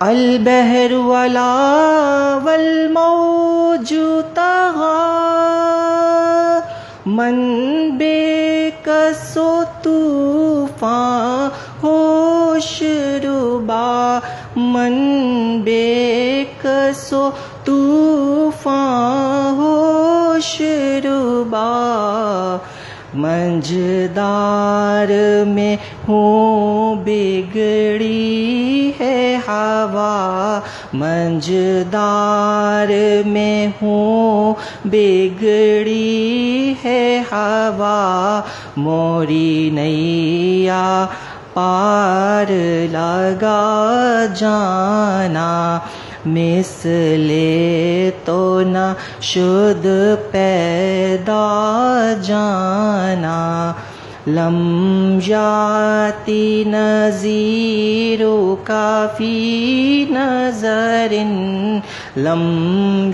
البحر ولا والموج طغى من بے کس و طوفان ہوش ربا من بے کس و طوفان ہوش ربا منجدار میں ہوں بگڑی ہے ہوا منجدار میں ہوں بگڑی ہے ہوا موری نیا پار لگا جانا مثل تو نہ شد پیدا جانا لم یاتی نذیر کا فی نظر لم